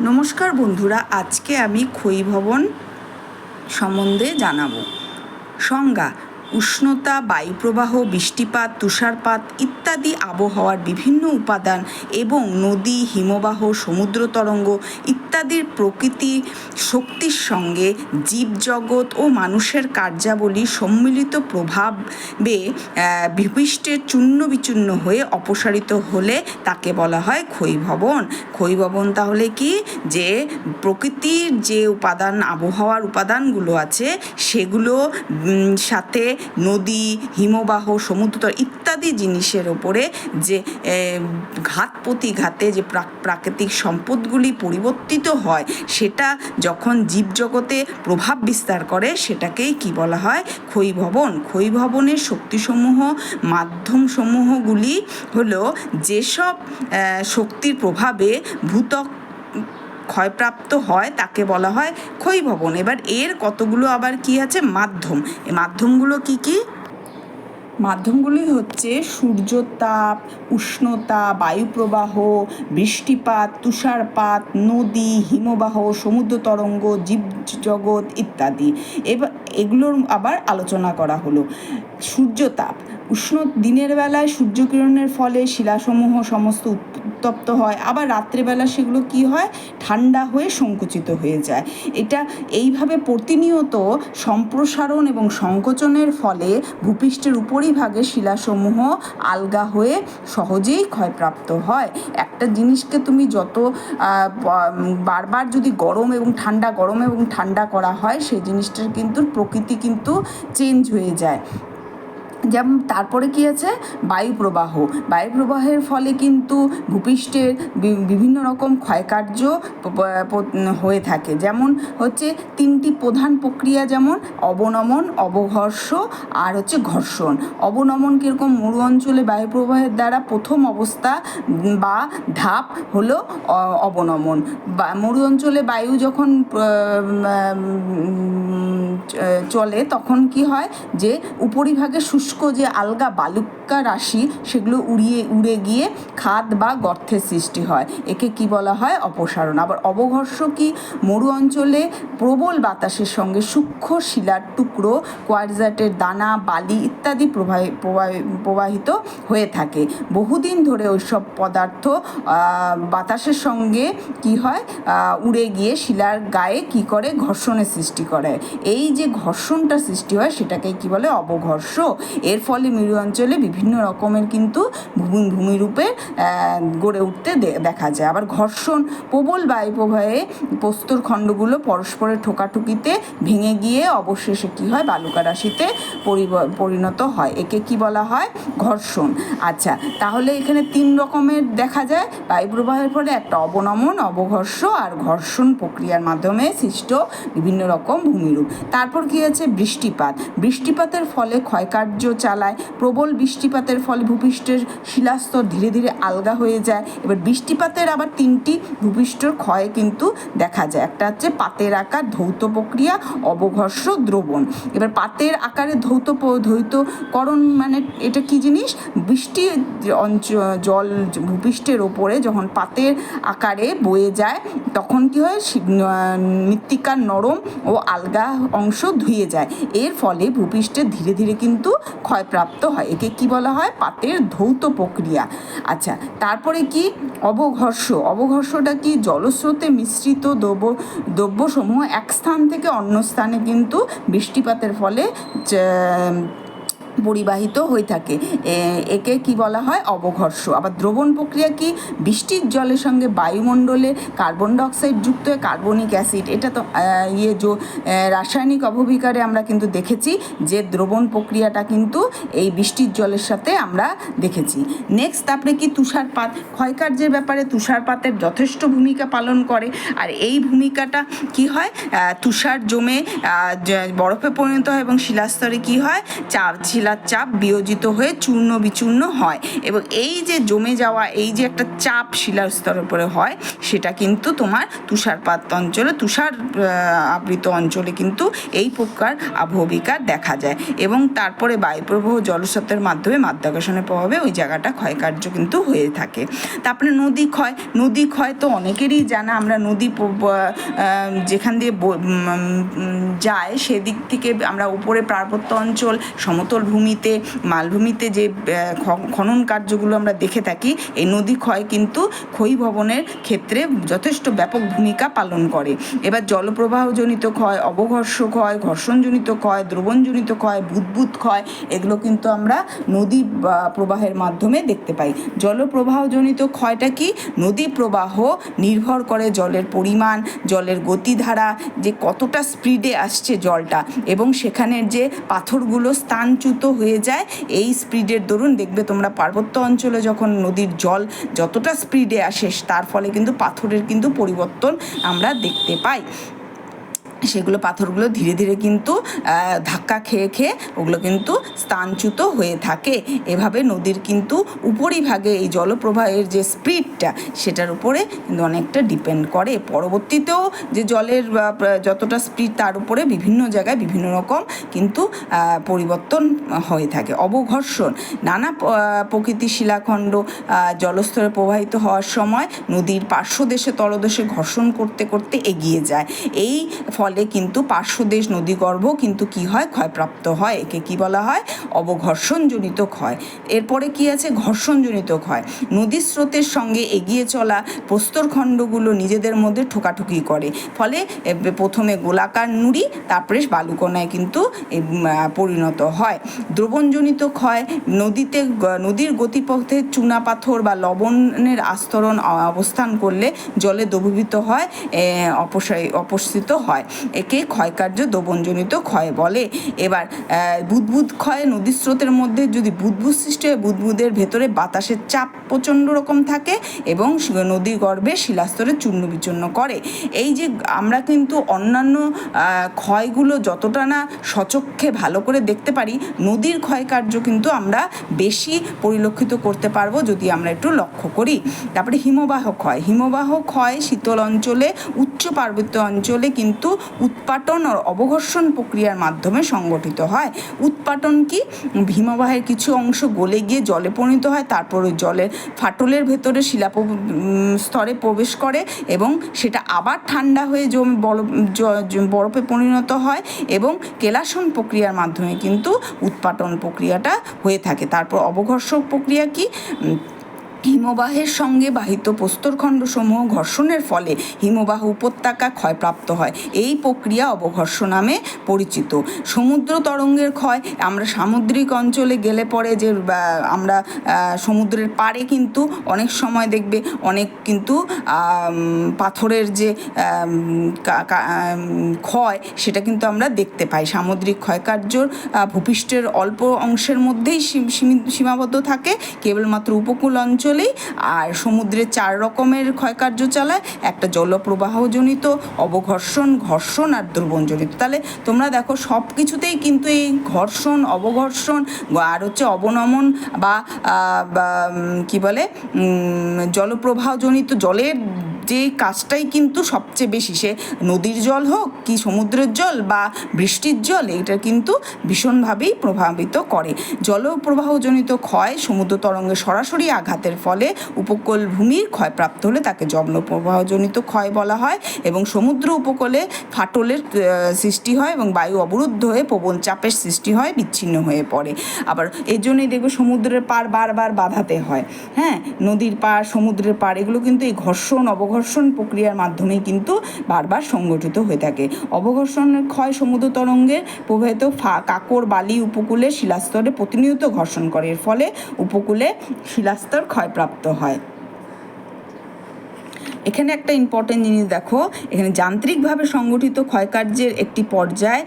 নমস্কার বন্ধুরা, আজকে আমি ক্ষয়ীভবন সম্বন্ধে জানাবো। সংজ্ঞা: উষ্ণতা, বায়ুপ্রবাহ, বৃষ্টিপাত, তুষারপাত ইত্যাদি আবহাওয়ার বিভিন্ন উপাদান এবং নদী, হিমবাহ, সমুদ্র তরঙ্গ ইত্যাদির প্রকৃতি শক্তির সঙ্গে জীবজগৎ ও মানুষের কার্যাবলী সম্মিলিত প্রভাবে ভূপৃষ্ঠের চূর্ণ বিচূর্ণ হয়ে অপসারিত হলে তাকে বলা হয় ক্ষয়ীভবন। ক্ষয়ীভবন তাহলে কি, যে প্রকৃতির যে উপাদান, আবহাওয়ার উপাদানগুলো আছে সেগুলো সাথে নদী, হিমবাহ, সমুদ্র ইত্যাদি জিনিসের ওপরে যে ঘাত প্রতিঘাতে যে প্রাকৃতিক সম্পদগুলি পরিবর্তিত হয়, সেটা যখন জীবজগতে প্রভাব বিস্তার করে সেটাকেই কি বলা হয়? ক্ষয়ীভবন। ক্ষয়ীভবনের শক্তিসমূহ, মাধ্যমসমূহগুলি হলো যেসব শক্তির প্রভাবে ভূত্বক ক্ষয়প্রাপ্ত হয় তাকে বলা হয় ক্ষয়ীভবন। এবার এর কতগুলো আবার কি আছে? মাধ্যম। এই মাধ্যমগুলো কি কি? মাধ্যমগুলি হচ্ছে সূর্যতাপ, উষ্ণতা, বায়ুপ্রবাহ, বৃষ্টিপাত, তুষারপাত, নদী, হিমবাহ, সমুদ্র তরঙ্গ, জীবজগৎ ইত্যাদি। এবার এগুলোর আবার আলোচনা করা হলো। সূর্যতাপ: দিনের বেলায় সূর্যকিরণের ফলে শিলাসমূহ সমস্ত উত্তপ্ত হয়, আবার রাত্রেবেলা সেগুলো কি হয়? ঠান্ডা হয়ে সংকুচিত হয়ে যায়। এটা এইভাবে প্রতিনিয়ত সম্প্রসারণ এবং সংকোচনের ফলে ভূপৃষ্ঠের উপরিভাগে শিলাসমূহ আলগা হয়ে সহজেই ক্ষয়প্রাপ্ত হয়। একটা জিনিসকে তুমি যত বারবার যদি গরম এবং ঠান্ডা করা হয়, সেই জিনিসটার কিন্তু প্রকৃতি কিন্তু চেঞ্জ হয়ে যায়। যেমন তারপরে কি আছে? বায়ুপ্রবাহ। বায়ুপ্রবাহের ফলে কিন্তু ভূপৃষ্ঠের বিভিন্ন রকম ক্ষয়কার্য হয়ে থাকে। যেমন হচ্ছে তিনটি প্রধান প্রক্রিয়া, যেমন অবনমন, অবঘর্ষ আর হচ্ছে ঘর্ষণ। অবনমন কীরকম? মরু অঞ্চলে বায়ুপ্রবাহের দ্বারা প্রথম অবস্থা বা ধাপ হলো অবনমন। মরু অঞ্চলে বায়ু যখন চলে তখন কি হয়, যে উপরিভাগে শুষ্ক যে আলগা বালুকা রাশি সেগুলো উড়ে গিয়ে খাদ বা গর্তের সৃষ্টি হয়। একে কি বলা হয়? অপসারণ। আবার অবঘর্ষ কি? মরু অঞ্চলে প্রবল বাতাসের সঙ্গে সূক্ষ্ম শিলার টুকরো, কোয়ার্টজাইটের দানা, বালি ইত্যাদি প্রবাহিত হয়ে থাকে। বহুদিন ধরে ওইসব পদার্থ বাতাসের সঙ্গে কি হয়? উড়ে গিয়ে শিলার গায়ে কি করে? ঘর্ষণের সৃষ্টি করে। এই যে ঘর্ষণটা সৃষ্টি হয় সেটাকে কি বলে? অবঘর্ষ। এর ফলে মেরু অঞ্চলে বিভিন্ন রকমের কিন্তু ভূমিরূপে গড়ে উঠতে দেখা যায়। আবার ঘর্ষণ: প্রবল বায়ুপ্রবাহে প্রস্তরখণ্ডগুলো পরস্পরের ঠোকাঠুকিতে ভেঙে গিয়ে অবশেষে কি হয়? বালুকা রাশিতে পরিণত হয়। একে কি বলা হয়? ঘর্ষণ। আচ্ছা, তাহলে এখানে তিন রকমের দেখা যায় বায়ুপ্রবাহের ফলে: একটা অবনমন, অবঘর্ষ আর ঘর্ষণ প্রক্রিয়ার মাধ্যমে সৃষ্ট বিভিন্ন রকম ভূমিরূপ। তারপর কি আছে? বৃষ্টিপাত। বৃষ্টিপাতের ফলে ক্ষয়কার্য চালায়। প্রবল বৃষ্টিপাতের ফলে ভূপৃষ্ঠের শিলাস্তর ধীরে ধীরে আলগা হয়ে যায়। এবার বৃষ্টিপাতের আবার তিনটি ভূপৃষ্ঠের ক্ষয় কিন্তু দেখা যায়। একটা হচ্ছে পাতের আকার, ধৌত প্রক্রিয়া, অবঘর্ষ, দ্রবণ। এবার পাতের আকারে ধৌতকরণ মানে এটা কি জিনিস? বৃষ্টি জল ভূপৃষ্ঠের ওপরে যখন পাতের আকারে বয়ে যায় তখন কি হয়? মৃত্তিকার নরম ও আলগা অংশ ধুয়ে যায়। এর ফলে ভূপৃষ্ঠে ধীরে ধীরে কিন্তু ক্ষয়প্রাপ্ত হয়। একে কি বলা হয়? পাতের ধৌত প্রক্রিয়া। আচ্ছা, তারপরে কি? অবঘর্ষ। অবঘর্ষটা কি? জলস্রোতে মিশ্রিত দ্রব্যসমূহ এক স্থান থেকে অন্য স্থানে কিন্তু বৃষ্টিপাতের ফলে পরিবাহিত হয়ে থাকে। একে কি বলা হয়? অবঘর্ষ। আবার দ্রবণ প্রক্রিয়া কি? বৃষ্টির জলের সঙ্গে বায়ুমণ্ডলে কার্বন ডাইঅক্সাইড যুক্ত হয়ে কার্বনিক অ্যাসিড, এটা তো রাসায়নিক অবভিকারে আমরা কিন্তু দেখেছি যে দ্রবণ প্রক্রিয়াটা কিন্তু এই বৃষ্টির জলের সাথে আমরা দেখেছি। নেক্সট তারপরে কি? তুষারপাত। ক্ষয়কার্যের ব্যাপারে তুষারপাতের যথেষ্ট ভূমিকা পালন করে। আর এই ভূমিকাটা কি হয়? তুষার জমে বরফে পরিণত হয় এবং শিলাস্তরে কি হয়? শিলার চাপ বিয়োজিত হয়ে চূর্ণ বিচূর্ণ হয়, এবং এই যে জমে যাওয়া এই যে একটা চাপ শিলার স্তরের উপরে হয়, সেটা কিন্তু তোমার তুষারপাত অঞ্চলে, তুষার আবৃত অঞ্চলে কিন্তু এই প্রকার আবহবিকার দেখা যায়। এবং তারপরে বায়ুপ্রবাহ জলস্রোতের মাধ্যমে মাধ্যাকর্ষণের প্রভাবে ওই জায়গাটা ক্ষয়কার্য কিন্তু হয়ে থাকে। তারপরে নদী ক্ষয় তো অনেকেরই জানা। আমরা নদী যেখান দিয়ে যায় সেদিক থেকে আমরা উপরে পার্বত্য অঞ্চল, সমতল ভূমিতে, মালভূমিতে যে খনন কার্যগুলো আমরা দেখে থাকি, এই নদী ক্ষয় কিন্তু ক্ষয়ীভবনের ক্ষেত্রে যথেষ্ট ব্যাপক ভূমিকা পালন করে। এবার জলপ্রবাহজনিত ক্ষয়, অবঘর্ষ ক্ষয়, ঘর্ষণজনিত ক্ষয়, দ্রবণজনিত ক্ষয়, বুদবুদ ক্ষয়, এগুলো কিন্তু আমরা নদী প্রবাহের মাধ্যমে দেখতে পাই। জলপ্রবাহজনিত ক্ষয়টা কি? নদী প্রবাহ নির্ভর করে জলের পরিমাণ, জলের গতিধারা, যে কতটা স্পিডে আসছে জলটা, এবং সেখানের যে পাথরগুলো স্থানচ্যুত হয়ে যায় এই স্পিডের দরুন। দেখবে তোমরা পার্বত্য অঞ্চলে যখন নদীর জল যতটা স্পিডে আসে তার ফলে কিন্তু পাথরের কিন্তু পরিবর্তন আমরা দেখতে পাই। সেগুলো পাথরগুলো ধীরে ধীরে কিন্তু ধাক্কা খেয়ে খেয়ে ওগুলো কিন্তু স্থানচ্যুত হয়ে থাকে। এভাবে নদীর কিন্তু উপরিভাগে এই জলপ্রবাহের যে স্পিডটা সেটার উপরে কিন্তু অনেকটা ডিপেন্ড করে। পরবর্তীতেও যে জলের যতটা স্পিড তার উপরে বিভিন্ন জায়গায় বিভিন্ন রকম কিন্তু পরিবর্তন হয়ে থাকে। অবঘর্ষণ, নানা প্রকৃতির শিলাখণ্ড জলস্তরে প্রবাহিত হওয়ার সময় নদীর পার্শ্বদেশে তলদেশে ঘর্ষণ করতে করতে এগিয়ে যায়। এই ফলে কিন্তু পার্শ্বদেশ নদীগর্ভ কিন্তু কি হয়? ক্ষয়প্রাপ্ত হয়। একে কি বলা হয়? অবঘর্ষণজনিত ক্ষয়। এরপরে কি আছে? ঘর্ষণজনিত ক্ষয়। নদীর স্রোতের সঙ্গে এগিয়ে চলা প্রস্তরখণ্ডগুলো নিজেদের মধ্যে ঠোকাঠুকি করে, ফলে প্রথমে গোলাকার নুড়ি, তারপরে বালুকণায় কিন্তু পরিণত হয়। দ্রবণজনিত ক্ষয়, নদীর গতিপথে চুনাপাথর বা লবণের আস্তরণ অবস্থান করলে জলে দ্রবীভূত হয়, অপসৃত হয়। একে ক্ষয়কার্য দ্রবণজনিত ক্ষয় বলে। এবার বুদবুদ ক্ষয়, নদীর স্রোতের মধ্যে যদি বুদবুদ সৃষ্টি হয়, বুদবুদের ভেতরে বাতাসের চাপ প্রচণ্ড রকম থাকে এবং নদীর গর্ভে শিলাস্তরে চূর্ণ বিচূর্ণ করে। এই যে আমরা কিন্তু অন্যান্য ক্ষয়গুলো যতটা না সচক্ষে ভালো করে দেখতে পারি, নদীর ক্ষয়কার্য কিন্তু আমরা বেশি পরিলক্ষিত করতে পারবো যদি আমরা একটু লক্ষ্য করি। তারপরে হিমবাহ ক্ষয়। হিমবাহ ক্ষয় শীতল অঞ্চলে, উচ্চ পার্বত্য অঞ্চলে কিন্তু উৎপাটন ও অবঘর্ষণ প্রক্রিয়ার মাধ্যমে সংগঠিত হয়। উৎপাটন কি? হিমবাহের কিছু অংশ গলে গিয়ে জলে পরিণত হয়, তারপর ওই জলের ফাটলের ভেতরে শিলা স্তরে প্রবেশ করে এবং সেটা আবার ঠান্ডা হয়ে বরফে পরিণত হয়, এবং কেলাসন প্রক্রিয়ার মাধ্যমে কিন্তু উৎপাটন প্রক্রিয়াটা হয়ে থাকে। তারপর অবঘর্ষক প্রক্রিয়া কি? হিমবাহের সঙ্গে বাহিত প্রস্তরখণ্ডসমূহ ঘর্ষণের ফলে হিমবাহ উপত্যকা ক্ষয়প্রাপ্ত হয়। এই প্রক্রিয়া অবঘর্ষ নামে পরিচিত। সমুদ্র তরঙ্গের ক্ষয়, আমরা সামুদ্রিক অঞ্চলে গেলে পরে যে আমরা সমুদ্রের পাড়ে কিন্তু অনেক সময় দেখবে অনেক কিন্তু পাথরের যে ক্ষয় সেটা কিন্তু আমরা দেখতে পাই। সামুদ্রিক ক্ষয়কার্যর ভূপৃষ্ঠের অল্প অংশের মধ্যেই সীমাবদ্ধ থাকে, কেবলমাত্র উপকূল অঞ্চল। আর সমুদ্রের 4 রকমের ক্ষয়কার্য চালায়, একটা জলপ্রবাহজনিত, অবঘর্ষণ, ঘর্ষণ আর দ্রবণজনিত। তাহলে তোমরা দেখো সব কিছুতেই কিন্তু এই ঘর্ষণ, অবঘর্ষণ আর হচ্ছে অবনমন বা কি বলে জলপ্রবাহজনিত জলের যে কাজটাই কিন্তু সবচেয়ে বেশি, সে নদীর জল হোক কি সমুদ্রের জল বা বৃষ্টির জল, এটা কিন্তু ভীষণভাবেই প্রভাবিত করে। জলপ্রবাহজনিত ক্ষয় সমুদ্র তরঙ্গে সরাসরি আঘাতের ফলে উপকূল ভূমির ক্ষয়প্রাপ্ত হলে তাকে জলপ্রবাহজনিত ক্ষয় বলা হয়, এবং সমুদ্র উপকূলে ফাটলের সৃষ্টি হয় এবং বায়ু অবরুদ্ধ হয়ে প্রবল চাপের সৃষ্টি হয়, বিচ্ছিন্ন হয়ে পড়ে। আবার এর জন্যই দেখবে সমুদ্রের পাড় বারবার বাঁধাতে হয়। হ্যাঁ, নদীর পাড়, সমুদ্রের পাড়, এগুলো কিন্তু এই ঘর্ষণ অবঘর্ষণ প্রক্রিয়ার মাধ্যমেই কিন্তু বারবার সংগঠিত হয়ে থাকে। অবঘর্ষণের ক্ষয় সমুদ্র তরঙ্গের প্রবাহিত কাকর বালি উপকূলে শিলাস্তরে প্রতিনিয়ত ঘর্ষণ করে, এর ফলে উপকূলে শিলাস্তর ক্ষয়প্রাপ্ত হয়। এখানে একটা ইম্পর্টেন্ট জিনিস দেখো, এখানে যান্ত্রিকভাবে সংগঠিত ক্ষয়কার্যের একটি পর্যায়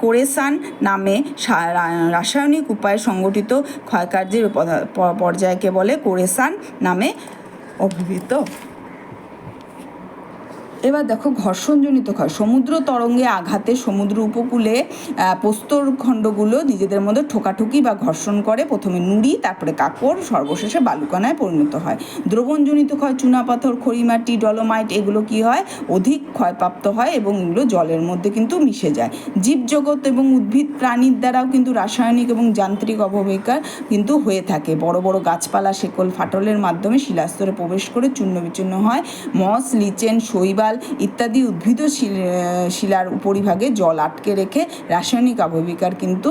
কোরেসান নামে রাসায়নিক উপায়ে সংগঠিত ক্ষয়কার্যের পর্যায়কে বলে কোরেসান নামে অভিহিত। এবার দেখো ঘর্ষণজনিত ক্ষয়। সমুদ্র তরঙ্গে আঘাতে সমুদ্র উপকূলে প্রস্তর খণ্ডগুলো নিজেদের মধ্যে ঠোকাঠুকি বা ঘর্ষণ করে, প্রথমে নুড়ি, তারপরে কাঁকড়, সর্বশেষে বালুকণায় পরিণত হয়। দ্রবণজনিত ক্ষয়, চুনাপাথর, খড়িমাটি, ডলোমাইট এগুলো কি হয়, অধিক ক্ষয়প্রাপ্ত হয় এবং এগুলো জলের মধ্যে কিন্তু মিশে যায়। জীবজগৎ এবং উদ্ভিদ প্রাণীর দ্বারাও কিন্তু রাসায়নিক এবং যান্ত্রিক অবক্ষয় কিন্তু হয়ে থাকে। বড় বড় গাছপালা শেকল ফাটলের মাধ্যমে শিলাস্তরে প্রবেশ করে চূর্ণ বিচূর্ণ হয়। মস, লিচেন, শৈবাল ইত্যাদি উদ্ভিদ শিলার উপরিভাগে জল আটকে রেখে রাসায়নিক অবক্ষয় কিন্তু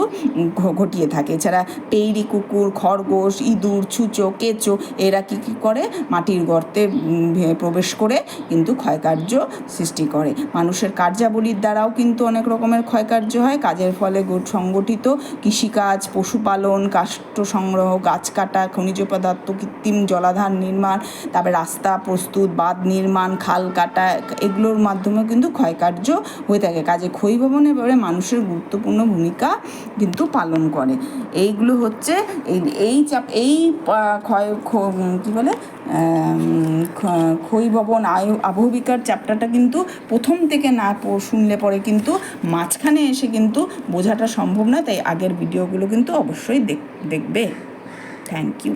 ঘটিয়ে থাকে। এছাড়া পেইরি, কুকুর, খরগোশ, ইঁদুর, ছুঁচো, কেঁচো এরা কী করে, মাটির গর্তে প্রবেশ করে কিন্তু ক্ষয়কার্য সৃষ্টি করে। মানুষের কার্যাবলীর দ্বারাও কিন্তু অনেক রকমের ক্ষয়কার্য হয়। কাজের ফলে সংগঠিত কৃষিকাজ, পশুপালন, কাষ্ঠ সংগ্রহ, গাছ কাটা, খনিজ পদার্থ, কৃত্রিম জলাধার নির্মাণ, তারপরে রাস্তা প্রস্তুত, বাঁধ নির্মাণ, খাল কাটা এগুলোর মাধ্যমেও কিন্তু ক্ষয়কার্য হয়ে থাকে। কাজে ক্ষয়ীভবনে এবারে মানুষের গুরুত্বপূর্ণ ভূমিকা কিন্তু পালন করে। এইগুলো হচ্ছে কী বলে ক্ষয়ীভবন আবহবিকার চ্যাপ্টারটা কিন্তু প্রথম থেকে না শুনলে পরে কিন্তু মাঝখানে এসে কিন্তু বোঝাটা সম্ভব না, তাই আগের ভিডিওগুলো কিন্তু অবশ্যই দেখবে। Thank you.